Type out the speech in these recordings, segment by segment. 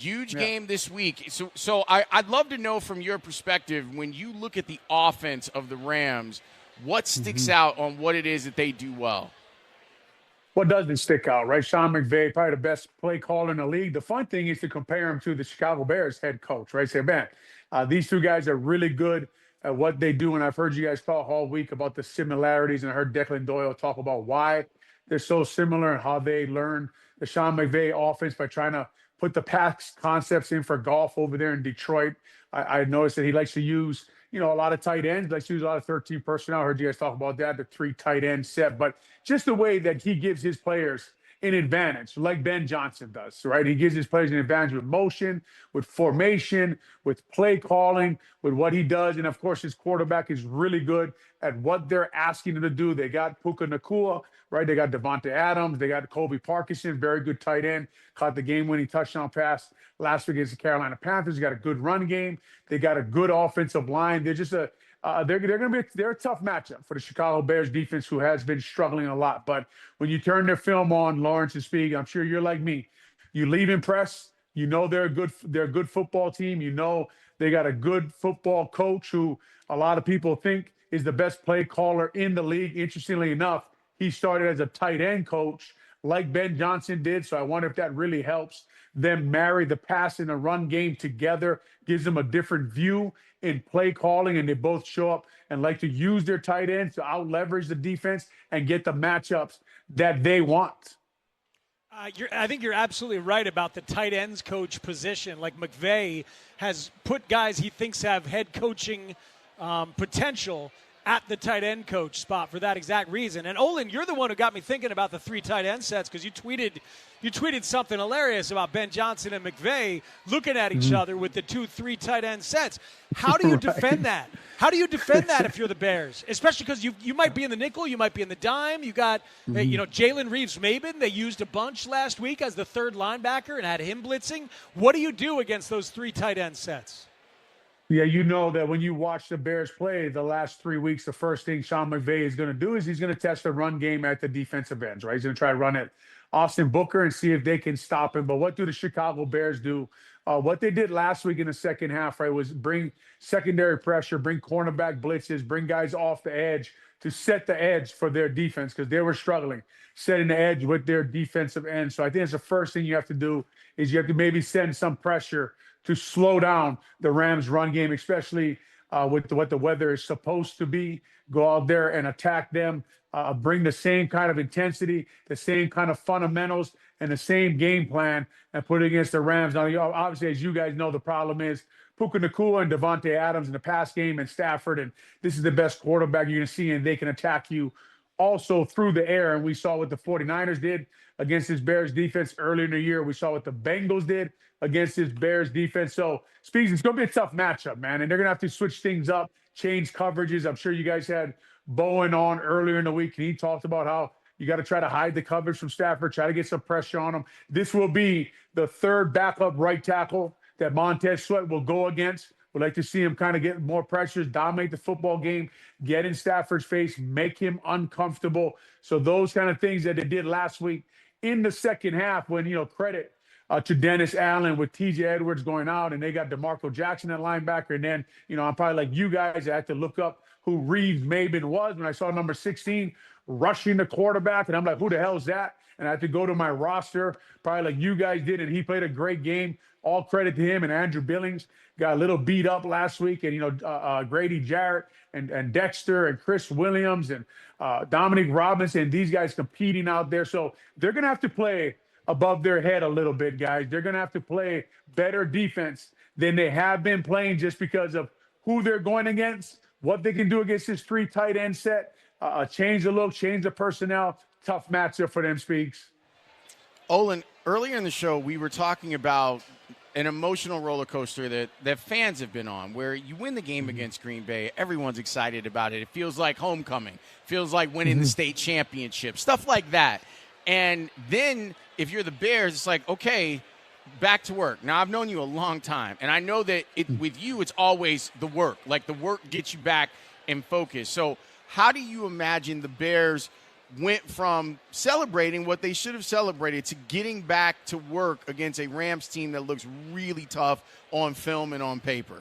Huge game this week. So I'd love to know from your perspective, when you look at the offense of the Rams, what sticks out on what it is that they do well? What doesn't stick out, right? Sean McVay, probably the best play caller in the league. The fun thing is to compare him to the Chicago Bears head coach, right? Say, man, these two guys are really good at what they do. And I've heard you guys talk all week about the similarities, and I heard Declan Doyle talk about why they're so similar and how they learned the Sean McVay offense by trying to put the pass concepts in for golf over there in Detroit. I noticed that he likes to use, a lot of tight ends, likes to use a lot of 13 personnel. I heard you guys talk about that, the 3 tight end set, but just the way that he gives his players an advantage, like Ben Johnson does, right? He gives his players an advantage with motion, with formation, with play calling, with what he does. And of course, his quarterback is really good at what they're asking him to do. They got Puka Nacua, right? They got Devontae Adams. They got Kobe Parkinson, very good tight end. Caught the game-winning touchdown pass last week against the Carolina Panthers. They got a good run game. They got a good offensive line. They're just they're a tough matchup for the Chicago Bears defense, who has been struggling a lot. But when you turn their film on, Lawrence and Spiegel, I'm sure you're like me. You leave impressed. You know they're a good football team. You know they got a good football coach who a lot of people think is the best play caller in the league. Interestingly enough, he started as a tight end coach like Ben Johnson did. So I wonder if that really helps them marry the pass and the run game together, gives them a different view in play calling, and they both show up and like to use their tight ends to out leverage the defense and get the matchups that they want. I think you're absolutely right about the tight ends coach position. Like, McVay has put guys he thinks have head coaching potential at the tight end coach spot for that exact reason. And Olin, you're the one who got me thinking about the 3 tight end sets, because you tweeted something hilarious about Ben Johnson and McVay looking at each other with the 2-3 tight end sets. How do you defend that? How do you defend that if you're the Bears? Especially because you might be in the nickel, you might be in the dime. You got Jalen Reeves-Maybin. They used a bunch last week as the 3rd linebacker and had him blitzing. What do you do against those 3 tight end sets? Yeah, you know that when you watch the Bears play the last 3 weeks, the first thing Sean McVay is going to do is he's going to test the run game at the defensive ends, right? He's going to try to run at Austin Booker and see if they can stop him. But what do the Chicago Bears do? What they did last week in the second half, right, was bring secondary pressure, bring cornerback blitzes, bring guys off the edge to set the edge for their defense, because they were struggling setting the edge with their defensive end. So I think it's the first thing you have to do is you have to maybe send some pressure to slow down the Rams' run game, especially with what the weather is supposed to be. Go out there and attack them, bring the same kind of intensity, the same kind of fundamentals, and the same game plan, and put it against the Rams. Now, obviously, as you guys know, the problem is Puka Nacua and Devontae Adams in the pass game, and Stafford, and this is the best quarterback you're going to see, and they can attack you also through the air. And we saw what the 49ers did against this Bears defense earlier in the year. We saw what the Bengals did against this Bears defense. So, Speaks, it's going to be a tough matchup, man. And they're going to have to switch things up, change coverages. I'm sure you guys had Bowen on earlier in the week, and he talked about how you got to try to hide the coverage from Stafford, try to get some pressure on him. This will be the 3rd backup right tackle that Montez Sweat will go against. We'd like to see him kind of get more pressures, dominate the football game, get in Stafford's face, make him uncomfortable. So those kind of things that they did last week in the second half, when, credit to Dennis Allen with TJ Edwards going out, and they got DeMarco Jackson at linebacker. And then, I'm probably like you guys, I had to look up who Reeves-Maybin was when I saw number 16 rushing the quarterback. And I'm like, who the hell is that? And I had to go to my roster, probably like you guys did, and he played a great game. All credit to him. And Andrew Billings got a little beat up last week. And, Grady Jarrett and Dexter and Chris Williams and Dominic Robinson, these guys competing out there. So they're going to have to play above their head a little bit, guys. They're going to have to play better defense than they have been playing, just because of who they're going against, what they can do against this 3 tight end set, change the look, change the personnel. Tough matchup for them, Speaks. Olin, earlier in the show, we were talking about an emotional roller coaster that fans have been on, where you win the game against Green Bay, everyone's excited about it. It feels like homecoming, feels like winning the state championship, stuff like that. And then if you're the Bears, it's like, okay, back to work. Now, I've known you a long time, and I know that with you, it's always the work. Like, the work gets you back in focus. So how do you imagine the Bears went from celebrating what they should have celebrated to getting back to work against a Rams team that looks really tough on film and on paper?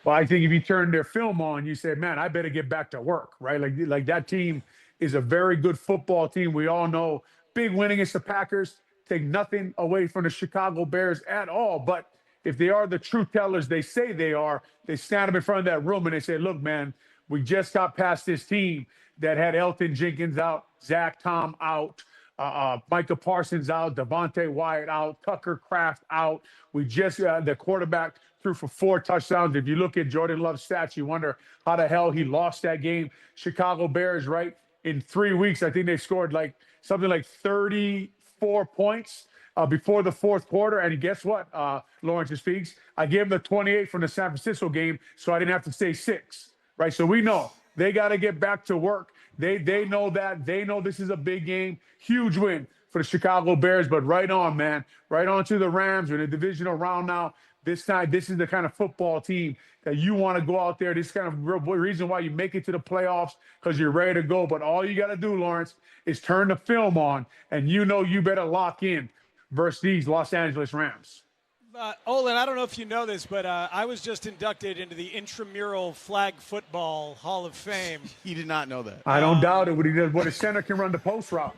Well, I think if you turn their film on, you say, man, I better get back to work, right? Like that team is a very good football team. We all know big win against the Packers, take nothing away from the Chicago Bears at all. But if they are the truth tellers they say they are, they stand up in front of that room and they say, look, man, we just got past this team that had Elton Jenkins out, Zach Tom out, Micah Parsons out, Devontae Wyatt out, Tucker Kraft out. We just the quarterback threw for 4 touchdowns. If you look at Jordan Love's stats, you wonder how the hell he lost that game. Chicago Bears, right? In 3 weeks, I think they scored like something like 34 points before the fourth quarter. And guess what, Lawrence Speaks? I gave them the 28 from the San Francisco game, so I didn't have to say 6, right? So we know they got to get back to work. They know that. They know this is a big game. Huge win for the Chicago Bears, but right on, man. Right on to the Rams. We're in the divisional round now. This time, this is the kind of football team that you want to go out there. This is kind of real reason why you make it to the playoffs, because you're ready to go. But all you got to do, Lawrence, is turn the film on, and you know you better lock in versus these Los Angeles Rams. Olin, I don't know if you know this, but I was just inducted into the Intramural Flag Football Hall of Fame. He did not know that. I don't doubt it. What a center can run the post route.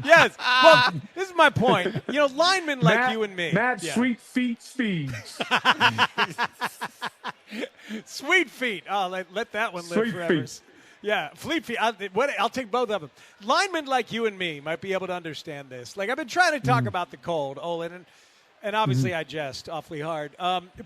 Yes. Well, this is my point. You know, linemen like you and me. Matt Sweet Feet Speeds. Sweet feet. Oh, let that one live Sweet forever. feet. Yeah, fleet feet. I'll take both of them. Linemen like you and me might be able to understand this. Like, I've been trying to talk about the cold, Olin, and obviously I jest awfully hard.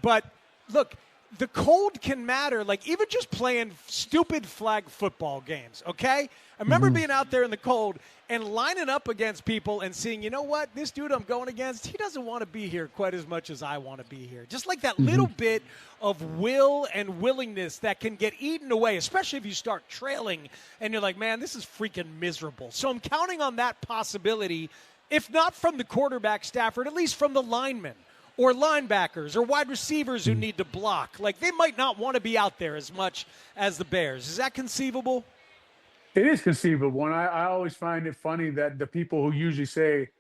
But look, the cold can matter. Like, even just playing stupid flag football games. Okay, I remember being out there in the cold and lining up against people and seeing, you know what, this dude I'm going against, he doesn't want to be here quite as much as I want to be here. Just like that little bit of will and willingness that can get eaten away, especially if you start trailing and you're like, man, this is freaking miserable. So I'm counting on that possibility, if not from the quarterback, Stafford, at least from the linemen or linebackers or wide receivers who need to block. Like, they might not want to be out there as much as the Bears. Is that conceivable? It is conceivable, and I always find it funny that the people who usually say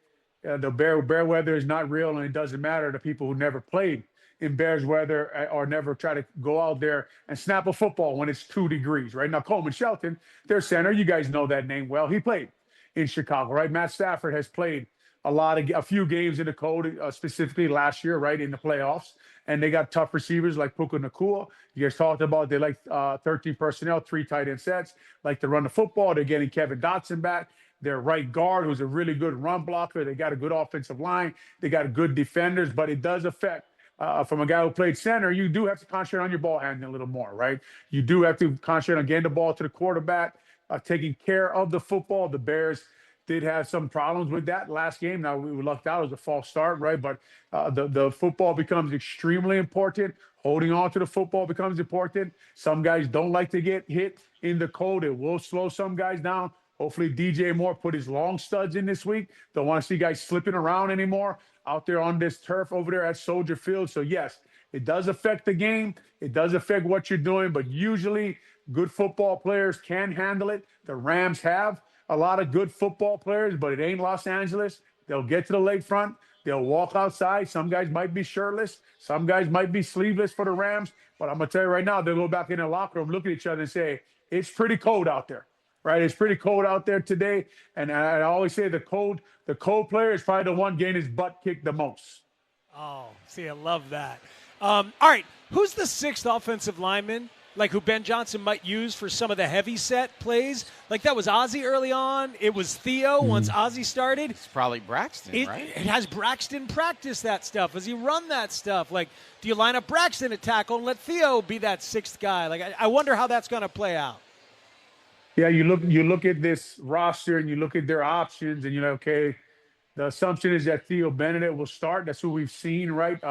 the bear weather is not real and it doesn't matter, the people who never played in Bears weather or never try to go out there and snap a football when it's 2 degrees, right? Now, Coleman Shelton, their center, you guys know that name well. He played in Chicago, right? Matt Stafford has played a few games in the cold, specifically last year, right, in the playoffs. And they got tough receivers like Puka Nacua. You guys talked about they like 13 personnel, 3 tight end sets, like to run the football. They're getting Kevin Dotson back. Their right guard, who's a really good run blocker. They got a good offensive line. They got good defenders, but it does affect. From a guy who played center, you do have to concentrate on your ball handling a little more, right? You do have to concentrate on getting the ball to the quarterback, taking care of the football. The Bears did have some problems with that last game. Now, we lucked out. It was a false start, right? But the football becomes extremely important. Holding on to the football becomes important. Some guys don't like to get hit in the cold. It will slow some guys down. Hopefully, DJ Moore put his long studs in this week. Don't want to see guys slipping around anymore out there on this turf over there at Soldier Field. So, yes, it does affect the game. It does affect what you're doing. But usually, good football players can handle it. The Rams have a lot of good football players, but it ain't Los Angeles. They'll get to the lakefront. They'll walk outside. Some guys might be shirtless. Some guys might be sleeveless for the Rams. But I'm going to tell you right now, they'll go back in their locker room, look at each other and say, it's pretty cold out there, right? It's pretty cold out there today. And I always say the cold player is probably the one getting his butt kicked the most. Oh, see, I love that. All right, who's the 6th offensive lineman? Like, who Ben Johnson might use for some of the heavy set plays? Like, that was Ozzie early on. It was Theo once Ozzie started. It's probably Braxton, right? It has Braxton practice that stuff. Does he run that stuff? Like, do you line up Braxton at tackle and let Theo be that 6th guy? Like, I wonder how that's going to play out. Yeah, you look at this roster and you look at their options and you're like, okay, the assumption is that Theo Benedict will start. That's who we've seen, right?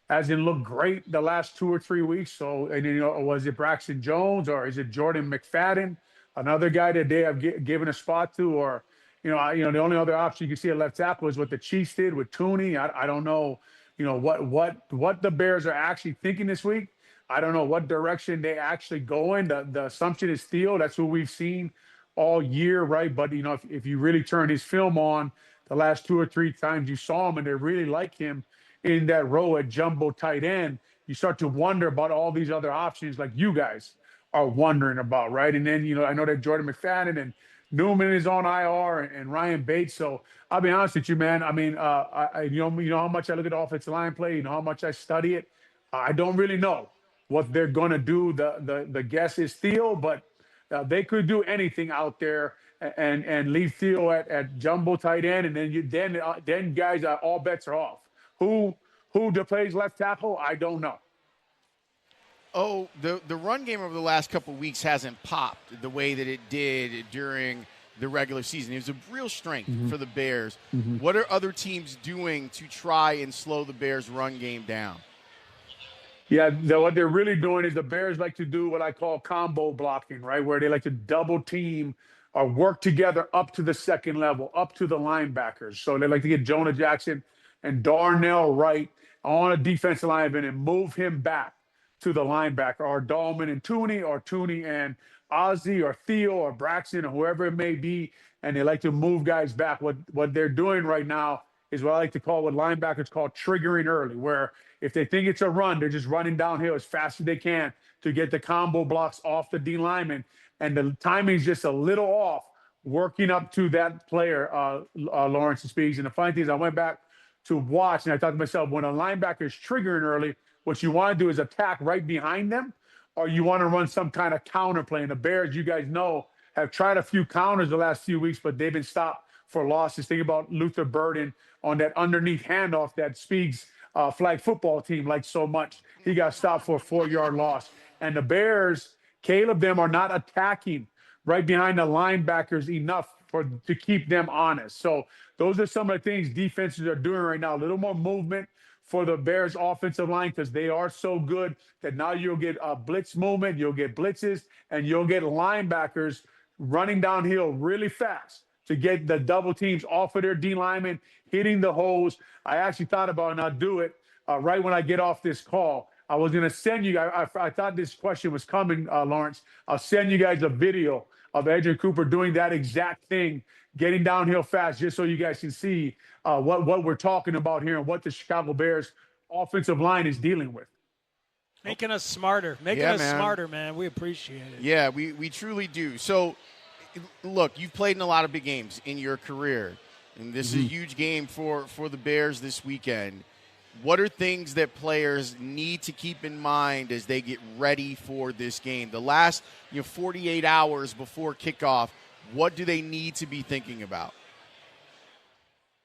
Hasn't looked great the last 2 or 3 weeks. So, and was it Braxton Jones or is it Jordan McFadden, another guy that they have given a spot to? Or, the only other option you can see at left tackle is what the Chiefs did with Tooney. I don't know, what the Bears are actually thinking this week. I don't know what direction they actually go in. The assumption is Theo. That's who we've seen all year, right? But, if you really turn his film on the last 2 or 3 times you saw him and they really like him in that row at jumbo tight end, you start to wonder about all these other options like you guys are wondering about, right? And then, I know that Jordan McFadden and Newman is on IR and Ryan Bates. So I'll be honest with you, man. I mean, you know how much I look at offensive line play, you know how much I study it. I don't really know what they're going to do. The guess is Theo, but they could do anything out there and leave Theo at jumbo tight end, and then guys, all bets are off. Who plays left tackle? I don't know. Oh, the run game over the last couple of weeks hasn't popped the way that it did during the regular season. It was a real strength for the Bears. What are other teams doing to try and slow the Bears' run game down? Yeah, what they're really doing is the Bears like to do what I call combo blocking, right? Where they like to double team or work together up to the second level, up to the linebackers. So they like to get Jonah Jackson and Darnell Wright on a defensive lineman and move him back to the linebacker, or Dahlman and Tooney, or Tooney and Ozzie, or Theo, or Braxton, or whoever it may be. And they like to move guys back. What they're doing right now is what I like to call, what linebackers call triggering early, where if they think it's a run, they're just running downhill as fast as they can to get the combo blocks off the D lineman. And the timing is just a little off, working up to that player, Lawrence and Speaks. And the funny thing is, I went back to watch, and I thought to myself, when a linebacker is triggering early, what you want to do is attack right behind them, or you want to run some kind of counter play. And the Bears, you guys know, have tried a few counters the last few weeks, but they've been stopped for losses. Think about Luther Burden on that underneath handoff that Speaks flag football team likes so much. He got stopped for a 4-yard loss. And the Bears, Caleb, them are not attacking right behind the linebackers enough to keep them honest. So those are some of the things defenses are doing right now. A little more movement for the Bears offensive line, because they are so good that now you'll get a blitz movement, you'll get blitzes, and you'll get linebackers running downhill really fast to get the double teams off of their D linemen, hitting the holes. I actually thought about, and I'll do it right when I get off this call. I was going to send you guys, I thought this question was coming, Lawrence. I'll send you guys a video of Adrian Cooper doing that exact thing, getting downhill fast, just so you guys can see what we're talking about here and what the Chicago Bears offensive line is dealing with. Making us smarter. Smarter, man. We appreciate it. Yeah, we truly do. So, look, you've played in a lot of big games in your career, and this is a huge game for the Bears this weekend. What are things that players need to keep in mind as they get ready for this game? The last 48 hours before kickoff, what do they need to be thinking about?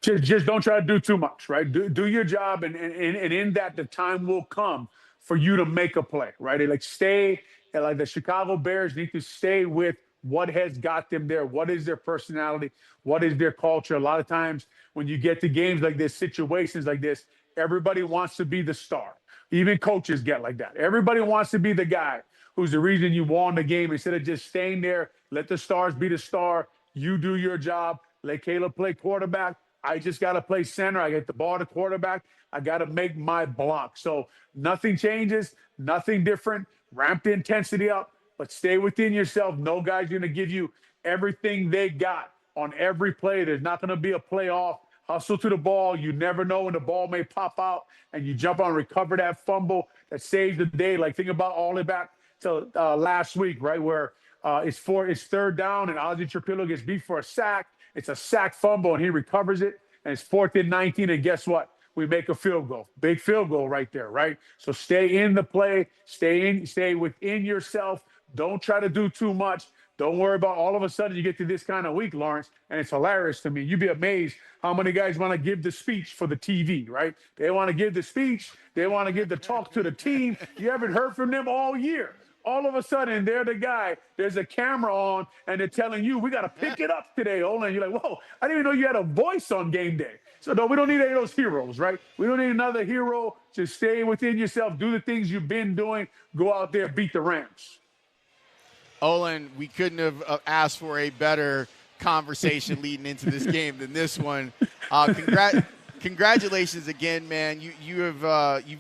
Just don't try to do too much, right? Do your job, and in that, the time will come for you to make a play, right? They the Chicago Bears need to stay with what has got them there. What is their personality? What is their culture? A lot of times when you get to games like this, situations like this, everybody wants to be the star. Even coaches get like that. Everybody wants to be the guy who's the reason you won the game. Instead of just staying there, let the stars be the star. You do your job. Let Caleb play quarterback. I just got to play center. I get the ball to quarterback. I got to make my block. So nothing changes, nothing different. Ramp the intensity up, but stay within yourself. No guy's going to give you everything they got on every play. There's not going to be a play off. Hustle to the ball. You never know when the ball may pop out, and you jump on, recover that fumble that saves the day. Like, think about all the way back to last week, right, where it's 3rd down, and Ozzie Trapillo gets beat for a sack. It's a sack fumble, and he recovers it, and it's 4th and 19, and guess what? We make a field goal. Big field goal right there, right? So stay in the play. Stay within yourself. Don't try to do too much. Don't worry about all of a sudden you get to this kind of week, Lawrence, and it's hilarious to me. You'd be amazed how many guys want to give the speech for the TV, right? They want to give the speech. They want to give the talk to the team. You haven't heard from them all year. All of a sudden, they're the guy. There's a camera on, and they're telling you, we got to pick it up today, Olin. You're like, whoa, I didn't even know you had a voice on game day. So, no, we don't need any of those heroes, right? We don't need another hero. Just stay within yourself. Do the things you've been doing. Go out there, beat the Rams. Olin, we couldn't have asked for a better conversation leading into this game than this one. congratulations again, man. You've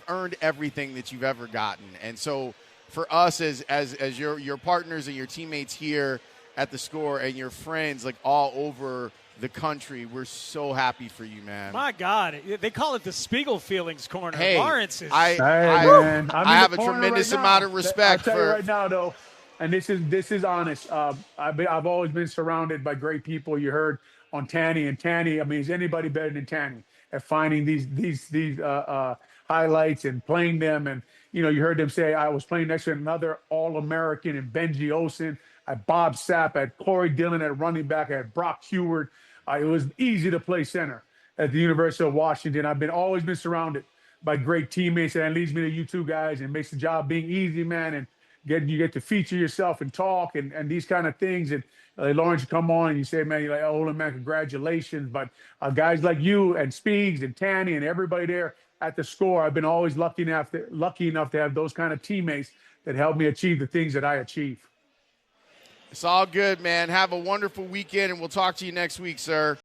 earned everything that you've ever gotten, and so for us as your partners and your teammates here at the Score and your friends like all over the country, we're so happy for you, man. My God, they call it the Spiegel Feelings Corner. Hey, Lawrence is. I have a tremendous amount of respect I'll tell you for right now, though, and this is honest. I've always been surrounded by great people. You heard on Tanny, and Tanny. I mean, is anybody better than Tanny at finding these highlights and playing them? And you heard them say I was playing next to another All-American and Benji Olsen. At Bob Sapp, at Corey Dillon at running back, at Brock Heward. It was easy to play center at the University of Washington. I've always been surrounded by great teammates, and that leads me to you two guys and makes the job being easy, man. And you get to feature yourself and talk and these kind of things. And Lawrence, you come on and you say, man, you're like, oh, man, congratulations. But guys like you and Speegs and Tanny and everybody there at the Score, I've been always lucky enough to have those kind of teammates that help me achieve the things that I achieve. It's all good, man. Have a wonderful weekend, and we'll talk to you next week, sir.